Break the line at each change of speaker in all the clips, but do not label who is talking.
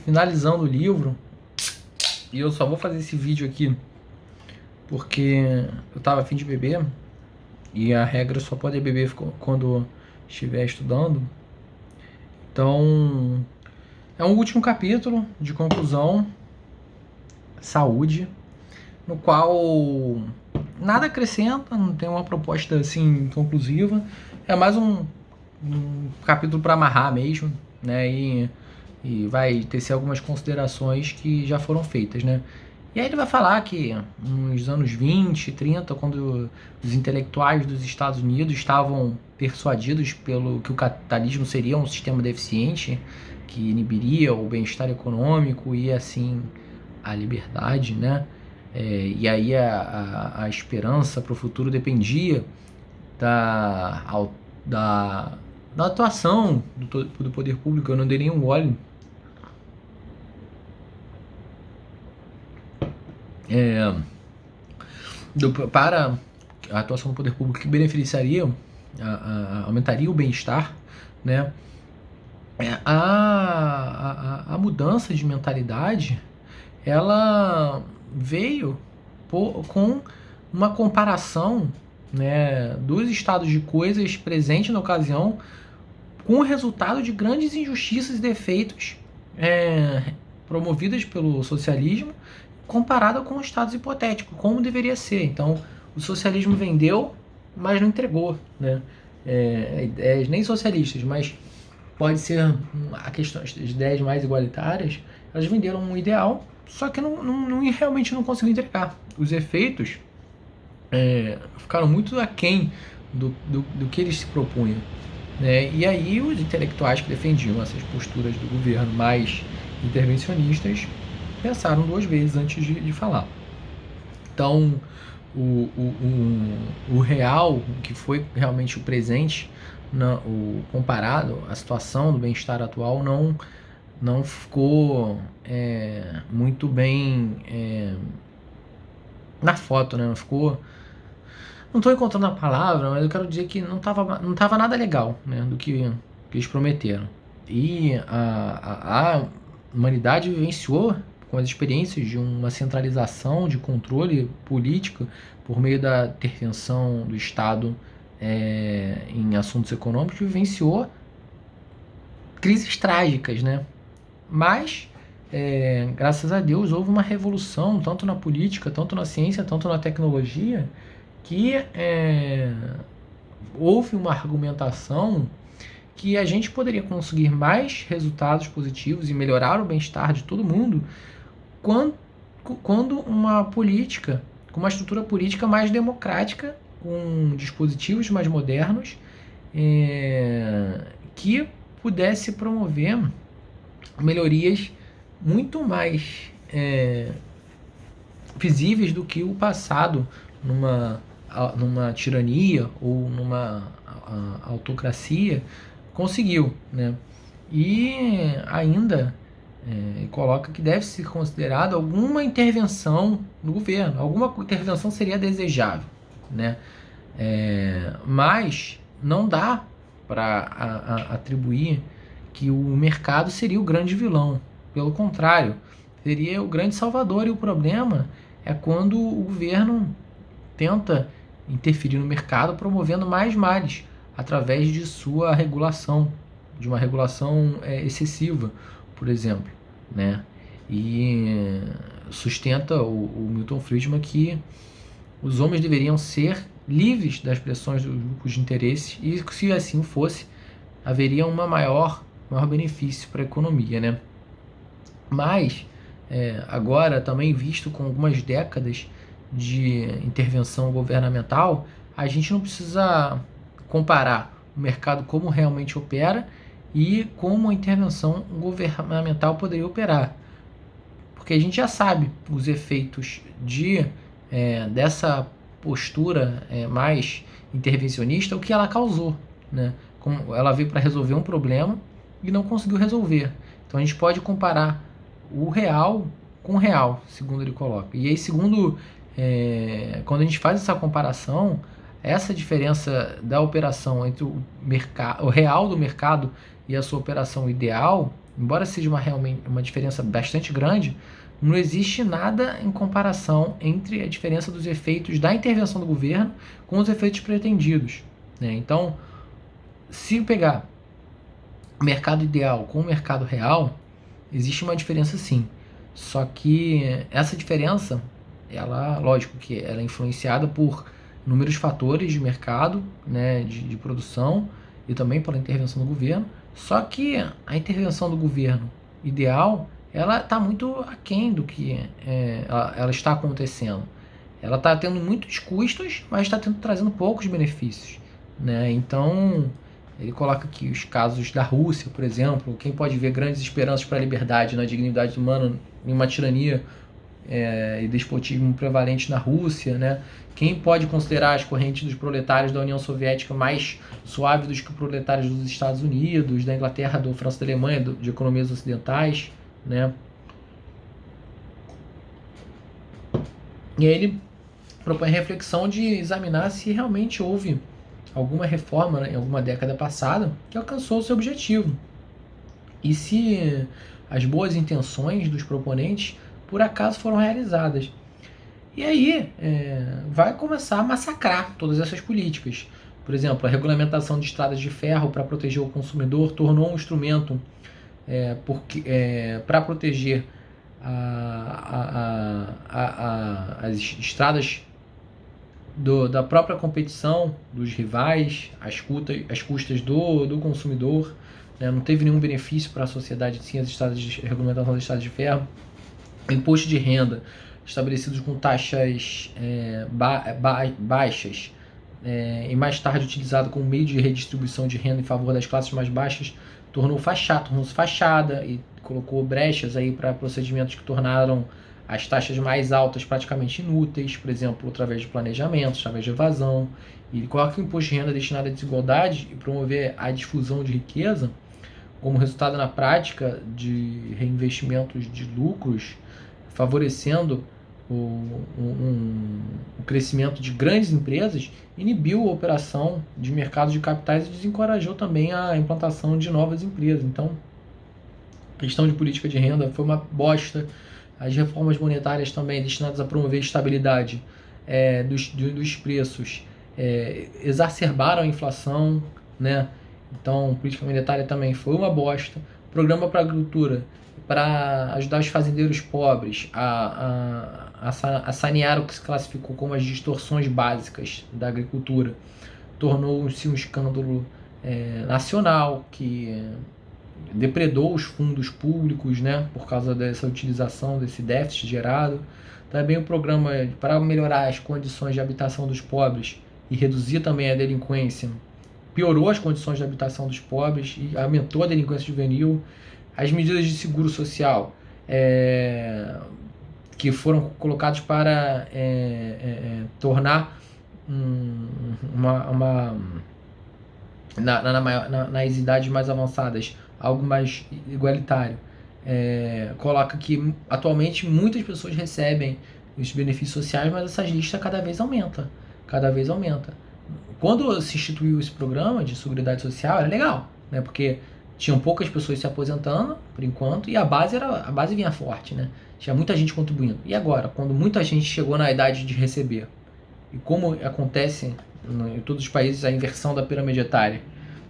finalizando o livro, e eu só vou fazer esse vídeo aqui porque eu tava a fim de beber, e a regra só pode beber quando estiver estudando. Então, é um último capítulo de conclusão, saúde, no qual nada acrescenta, não tem uma proposta assim conclusiva, é mais um capítulo para amarrar mesmo, né? E vai tecer algumas considerações que já foram feitas, né? E aí ele vai falar que nos anos 20, 30, quando os intelectuais dos Estados Unidos estavam persuadidos pelo que o capitalismo seria um sistema deficiente, que inibiria o bem-estar econômico e assim a liberdade, né? E aí a esperança para o futuro dependia da atuação do poder público. Eu não dei nenhum gole. Para a atuação do poder público que beneficiaria, aumentaria o bem-estar, né? A mudança de mentalidade, ela veio com uma comparação, né, dos estados de coisas presentes na ocasião com o resultado de grandes injustiças e defeitos promovidas pelo socialismo, comparada com estados hipotéticos, como deveria ser. Então, o socialismo vendeu, mas não entregou, né? Ideias nem socialistas, mas pode ser a questão das ideias mais igualitárias. Elas venderam um ideal, só que realmente não conseguiu entregar. Os efeitos ficaram muito aquém do que eles se propunham, né? E aí os intelectuais que defendiam essas posturas do governo mais intervencionistas pensaram duas vezes antes de falar. Então, o real, que foi realmente o presente, comparado à situação do bem-estar atual, não ficou muito bem na foto, né? Não ficou... Não estou encontrando a palavra, mas eu quero dizer que não tava nada legal, né, do que eles prometeram. E a humanidade vivenciou com as experiências de uma centralização de controle político por meio da intervenção do Estado em assuntos econômicos, vivenciou crises trágicas, né? Mas, graças a Deus, houve uma revolução, tanto na política, tanto na ciência, tanto na tecnologia, que houve uma argumentação que a gente poderia conseguir mais resultados positivos e melhorar o bem-estar de todo mundo quando uma política, com uma estrutura política mais democrática, com dispositivos mais modernos, que pudesse promover melhorias muito mais visíveis do que o passado numa tirania ou numa autocracia conseguiu, né? E ainda coloca que deve ser considerada alguma intervenção do governo. Alguma intervenção seria desejável, né? Mas não dá para atribuir que o mercado seria o grande vilão. Pelo contrário, seria o grande salvador. E o problema é quando o governo tenta interferir no mercado, promovendo mais males através de sua regulação, de uma regulação excessiva, por exemplo, né? E sustenta o Milton Friedman que os homens deveriam ser livres das pressões dos grupos de interesse, e se assim fosse, haveria maior benefício para a economia, né? Mas agora, também visto com algumas décadas de intervenção governamental, a gente não precisa comparar o mercado como realmente opera e como a intervenção governamental poderia operar, porque a gente já sabe os efeitos dessa postura mais intervencionista, o que ela causou, né? Como ela veio para resolver um problema e não conseguiu resolver. Então a gente pode comparar o real com o real, segundo ele coloca. E aí, segundo, quando a gente faz essa comparação, essa diferença da operação entre o real do mercado e a sua operação ideal, embora seja realmente uma diferença bastante grande, não existe nada em comparação entre a diferença dos efeitos da intervenção do governo com os efeitos pretendidos, né? Então, se pegar o mercado ideal com o mercado real, existe uma diferença sim. Só que essa diferença, ela, lógico que ela é influenciada por inúmeros fatores de mercado, né, de produção e também pela intervenção do governo. Só que a intervenção do governo ideal, ela está muito aquém do que ela está acontecendo. Ela está tendo muitos custos, mas está trazendo poucos benefícios, né? Então, ele coloca aqui os casos da Rússia, por exemplo. Quem pode ver grandes esperanças para a liberdade, na dignidade humana, em uma tirania e despotismo prevalente na Rússia, né? Quem pode considerar as correntes dos proletários da União Soviética mais suaves do que os proletários dos Estados Unidos, da Inglaterra, da França, da Alemanha, de economias ocidentais, né? E aí ele propõe a reflexão de examinar se realmente houve alguma reforma, né, em alguma década passada que alcançou o seu objetivo. E se as boas intenções dos proponentes por acaso foram realizadas. E aí vai começar a massacrar todas essas políticas. Por exemplo, a regulamentação de estradas de ferro para proteger o consumidor tornou um instrumento para proteger as estradas da própria competição, dos rivais, às custas do consumidor, né? Não teve nenhum benefício para a sociedade, sim, a regulamentação das estradas de ferro. Imposto de renda, estabelecidos com taxas baixas, e mais tarde utilizado como meio de redistribuição de renda em favor das classes mais baixas, tornou-se fachada e colocou brechas aí para procedimentos que tornaram as taxas mais altas praticamente inúteis, por exemplo, através de planejamento, através de evasão. E ele coloca o imposto de renda destinado à desigualdade e promover a difusão de riqueza, como resultado na prática de reinvestimentos de lucros, favorecendo o crescimento de grandes empresas, inibiu a operação de mercados de capitais e desencorajou também a implantação de novas empresas. Então, a questão de política de renda foi uma bosta. As reformas monetárias também, destinadas a promover a estabilidade dos preços, exacerbaram a inflação, né? Então, política monetária também foi uma bosta. Programa para a agricultura, para ajudar os fazendeiros pobres a sanear o que se classificou como as distorções básicas da agricultura, tornou-se um escândalo nacional que depredou os fundos públicos, né, por causa dessa utilização, desse déficit gerado. Também o programa para melhorar as condições de habitação dos pobres e reduzir também a delinquência piorou as condições de habitação dos pobres e aumentou a delinquência juvenil. As medidas de seguro social que foram colocadas para tornar nas idades mais avançadas algo mais igualitário, coloca que atualmente muitas pessoas recebem os benefícios sociais, mas essa lista cada vez aumenta. Quando se instituiu esse programa de Seguridade Social, era legal, né? Porque tinham poucas pessoas se aposentando, por enquanto, e a base vinha forte, né? Tinha muita gente contribuindo. E agora, quando muita gente chegou na idade de receber, e como acontece em todos os países a inversão da pirâmide etária,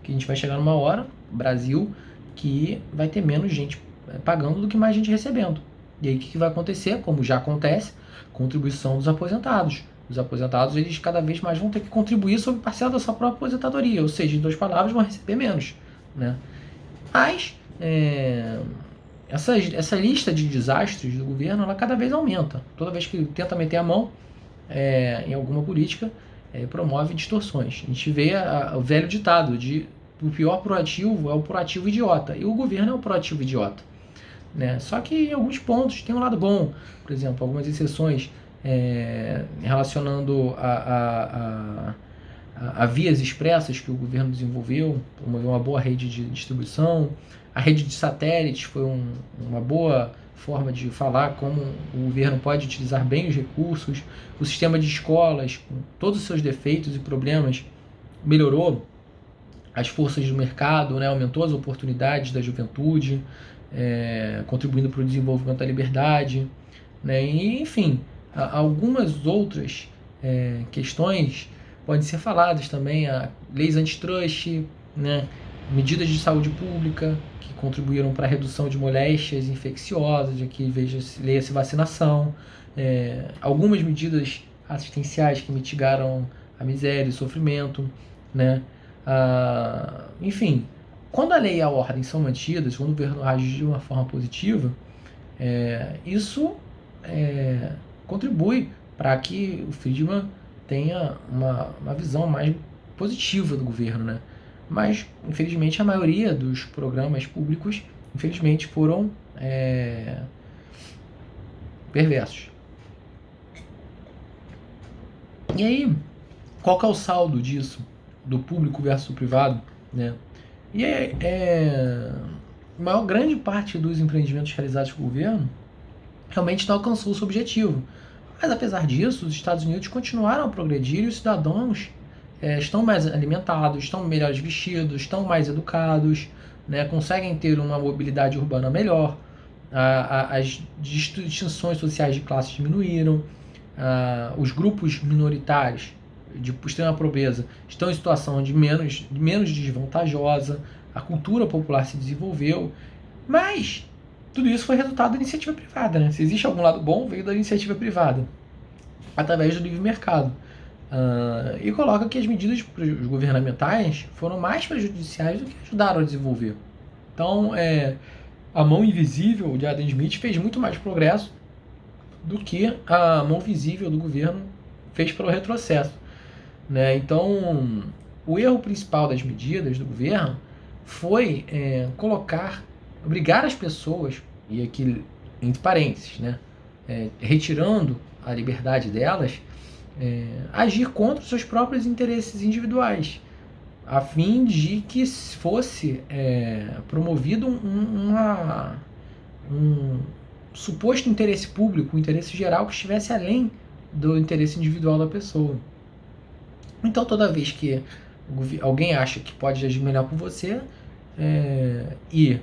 que a gente vai chegar numa hora, Brasil, que vai ter menos gente pagando do que mais gente recebendo. E aí o que vai acontecer? Como já acontece, contribuição dos aposentados. Os aposentados, eles cada vez mais vão ter que contribuir sobre parcela da sua própria aposentadoria, ou seja, em 2 palavras, vão receber menos, né? Mas essa lista de desastres do governo, ela cada vez aumenta. Toda vez que tenta meter a mão em alguma política, promove distorções. A gente vê o velho ditado de o pior proativo é o proativo idiota, e o governo é o proativo idiota, né? Só que em alguns pontos tem um lado bom, por exemplo, algumas exceções relacionando a vias expressas que o governo desenvolveu, promoveu uma boa rede de distribuição. A rede de satélites foi uma boa forma de falar como o governo pode utilizar bem os recursos. O sistema de escolas, com todos os seus defeitos e problemas, melhorou as forças do mercado, né? Aumentou as oportunidades da juventude, contribuindo para o desenvolvimento da liberdade, né? E, enfim, algumas outras questões podem ser faladas também, leis antitrust, né? Medidas de saúde pública que contribuíram para a redução de moléstias infecciosas, aqui leia-se vacinação, algumas medidas assistenciais que mitigaram a miséria e o sofrimento, né? Enfim, quando a lei e a ordem são mantidas, quando o governo age de uma forma positiva, isso contribui para que o Friedman tenha uma visão mais positiva do governo, né? Mas, infelizmente, a maioria dos programas públicos, infelizmente, foram perversos. E aí, qual que é o saldo disso, do público versus o privado, né? E a grande parte dos empreendimentos realizados pelo governo realmente não alcançou o seu objetivo. Mas, apesar disso, os Estados Unidos continuaram a progredir e os cidadãos estão mais alimentados, estão melhores vestidos, estão mais educados, né, conseguem ter uma mobilidade urbana melhor, as distinções sociais de classe diminuíram, os grupos minoritários de extrema pobreza estão em situação de menos desvantajosa, a cultura popular se desenvolveu, mas tudo isso foi resultado da iniciativa privada, né? Se existe algum lado bom, veio da iniciativa privada, através do livre mercado. E coloca que as medidas governamentais foram mais prejudiciais do que ajudaram a desenvolver. Então, a mão invisível de Adam Smith fez muito mais progresso do que a mão visível do governo fez pelo retrocesso, né? Então, o erro principal das medidas do governo foi obrigar as pessoas, e aqui entre parênteses, né, retirando a liberdade delas, agir contra os seus próprios interesses individuais, a fim de que fosse promovido um suposto interesse público, um interesse geral que estivesse além do interesse individual da pessoa. Então, toda vez que alguém acha que pode agir melhor por você, e,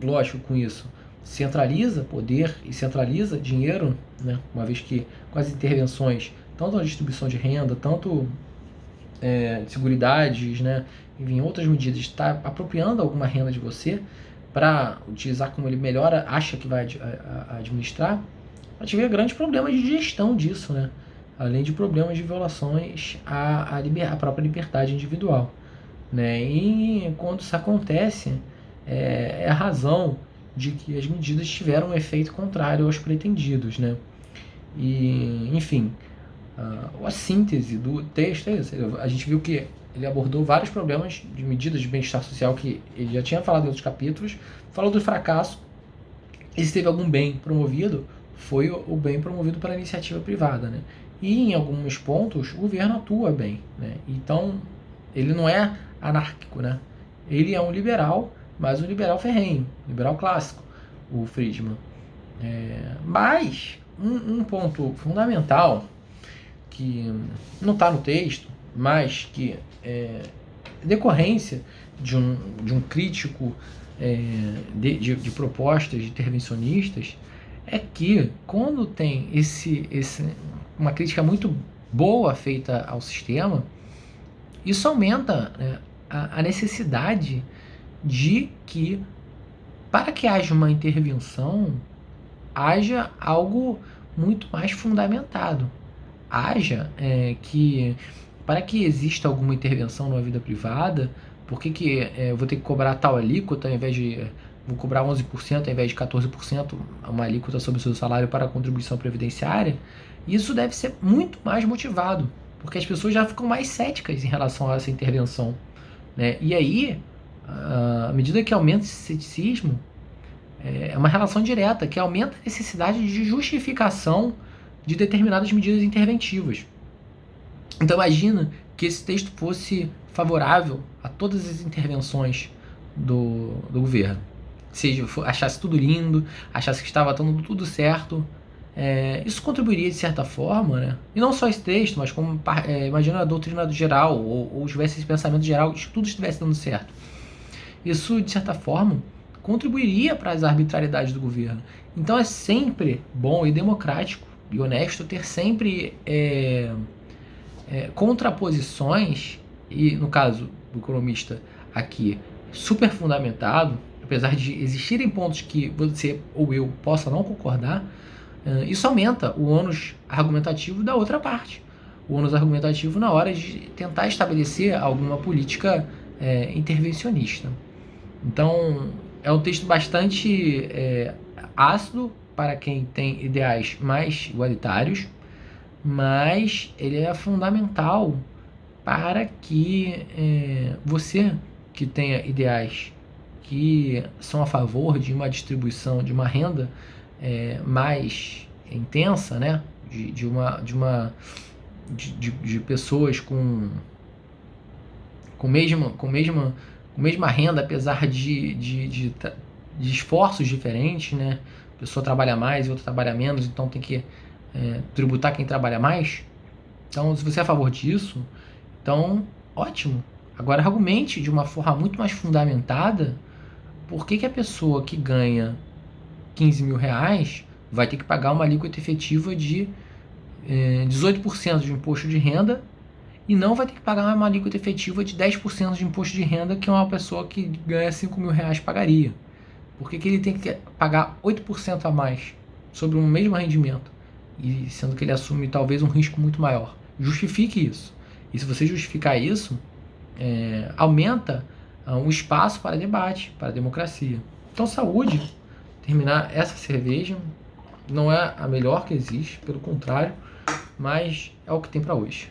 lógico, com isso, centraliza poder e centraliza dinheiro, né? Uma vez que com as intervenções, tanto na distribuição de renda, tanto de seguridades, né? Enfim, outras medidas, está apropriando alguma renda de você para utilizar como ele melhor acha que vai administrar, a gente vê grandes problemas de gestão disso, né? Além de problemas de violações à própria liberdade individual, né? E quando isso acontece, é a razão de que as medidas tiveram um efeito contrário aos pretendidos, né? E, enfim, a síntese do texto é isso. A gente viu que ele abordou vários problemas de medidas de bem-estar social que ele já tinha falado em outros capítulos, falou do fracasso, e se teve algum bem promovido, foi o bem promovido pela iniciativa privada, né? E em alguns pontos o governo atua bem, né? Então ele não é anárquico, né? Ele é um liberal, mas um liberal ferrenho, liberal clássico, o Friedman. Mas um ponto fundamental que não está no texto, mas que é decorrência de um crítico de propostas intervencionistas, é que quando tem uma crítica muito boa feita ao sistema, isso aumenta, né, a necessidade de que, para que haja uma intervenção, haja algo muito mais fundamentado. Para que exista alguma intervenção na vida privada, por que eu vou ter que cobrar tal alíquota ao invés de... vou cobrar 11% ao invés de 14%, uma alíquota sobre o seu salário para a contribuição previdenciária? Isso deve ser muito mais motivado, porque as pessoas já ficam mais céticas em relação a essa intervenção, né? E aí, à medida que aumenta esse ceticismo, é uma relação direta que aumenta a necessidade de justificação de determinadas medidas interventivas. Então imagina que esse texto fosse favorável a todas as intervenções do governo. Seja, achasse tudo lindo, achasse que estava dando tudo certo, isso contribuiria de certa forma, né? E não só esse texto, mas como imagina a doutrina geral, ou tivesse esse pensamento geral, que tudo estivesse dando certo. Isso, de certa forma, contribuiria para as arbitrariedades do governo. Então é sempre bom e democrático e honesto ter sempre contraposições, e no caso do economista aqui, super fundamentado, apesar de existirem pontos que você ou eu possa não concordar, isso aumenta o ônus argumentativo da outra parte. O ônus argumentativo na hora de tentar estabelecer alguma política intervencionista. Então, é um texto bastante ácido para quem tem ideais mais igualitários, mas ele é fundamental para que você que tenha ideais que são a favor de uma distribuição de uma renda mais intensa, né? De pessoas com mesma renda, apesar de esforços diferentes, né? A pessoa trabalha mais e outra trabalha menos, então tem que tributar quem trabalha mais. Então, se você é a favor disso, então, ótimo. Agora, argumente de uma forma muito mais fundamentada por que a pessoa que ganha 15 mil reais vai ter que pagar uma alíquota efetiva de 18% de imposto de renda e não vai ter que pagar uma alíquota efetiva de 10% de imposto de renda que uma pessoa que ganha 5 mil reais pagaria. Por que ele tem que pagar 8% a mais sobre o mesmo rendimento, e sendo que ele assume talvez um risco muito maior? Justifique isso. E se você justificar isso, aumenta um espaço para debate, para democracia. Então, saúde. Terminar essa cerveja não é a melhor que existe, pelo contrário, mas é o que tem para hoje.